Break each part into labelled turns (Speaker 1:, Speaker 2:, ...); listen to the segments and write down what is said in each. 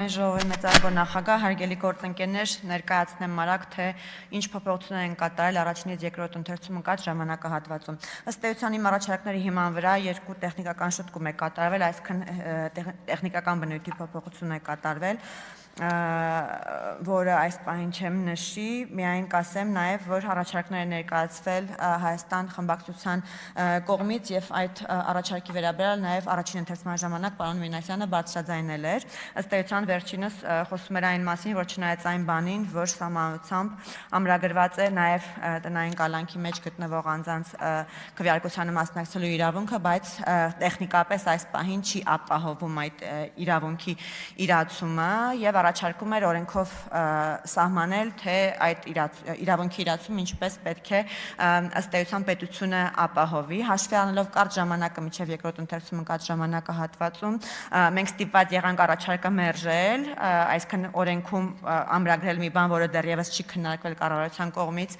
Speaker 1: Ժողովի մեծարգո նախագահ, հարգելի գործընկերներ, ներկայացնեմ մարակ, թե ինչ փոփոխություններ են կատարել առաջինից երկրորդ ընթերցում ընկած ժամանակահատվածում։ Ըստ էության իմ առաջարկների հիման վրա երկու տեխնիկական շտկում է կատարվել, այսինքն տեխնիկական բնույթի փոփոխություն է կատարվել, որը այս պահին չեմ նշի, միայն կասեմ նաև, որ առաջարկներ է ներկայացվել Հայաստան խմբակցության կողմից եւ այդ առաջարկի վերաբերյալ նաև առաջին ընթերցման ժամանակ պարոն Մինասյանը բարձրաձայնել էր։ Ըստ էության վերջինս խոսում էր այն մասին, որ չնայած այն բանին, որ սահմանությամբ ամրագրված է նաև տնային կալանքի մեջ գտնվող անձանց քվեարկությանը մասնակցելու իրավունքը, բայց տեխնիկապես այս պահին չի ապահովում այդ իրավունքի իրացումը եւ առաջարկում էր օրենքով սահմանել, թե այդ իրավունքի իրացումը ինչպես պետք է ըստ էության պետությունը ապահովի, հաշվի առնելով կարճ ժամանակը մինչև երկրորդ ընթերցում ընկած ժամանակահատվածում, մենք ստիպված եղանք առաջարկը մերժել, այսինքն օրենքում ամրագրել մի բան, որը դեռևս չի քննարկվել կառավարության կողմից,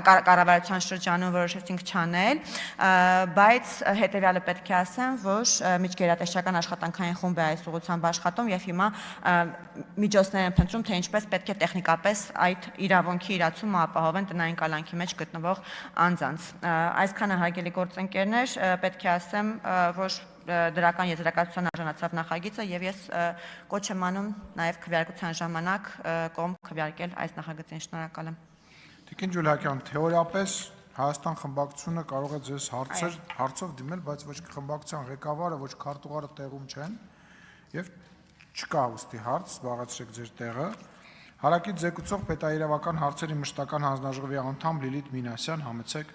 Speaker 1: կառավարության շրջանում որոշեցինք չանել, բայց հետեւյալը պետք է ասեմ, որ միջգերատեսչական աշխատանքային խումբ է այս ուղղությամբ աշխատում եւ հիմա միջոցներ են փնտրում, թե ինչպես պետք է տեխնիկապես այդ իրավունքի իրացումը ապահովեն տնային կալանքի մեջ գտնվող անձանց։ Այսքանը հարգելի գործընկերներ, պետք է ասեմ, որ դրական եզրակացության արժանացավ նախագիծը եւ ես կոչ եմ անում նաեւ քվեարկության ժամանակ կողմ քվեարկել այս նախագծին։ Շնորհակալ եմ։
Speaker 2: Տիկին Ջուլիակյան, թեորիապես Հայաստան խմբակցությունը կարող է ձեզ հարցով դիմել, բայց ոչ խմբակցության ղեկավարը, ոչ քարտուղարը տեղում չեն եւ չկա ուստի հարց, զբաղեցրեք ձեր տեղը։ Հարակից զեկուցող պետաիրավական հարցերի մշտական հանձնաժողովի անդամ Լիլիթ Մինասյան, համեցեք։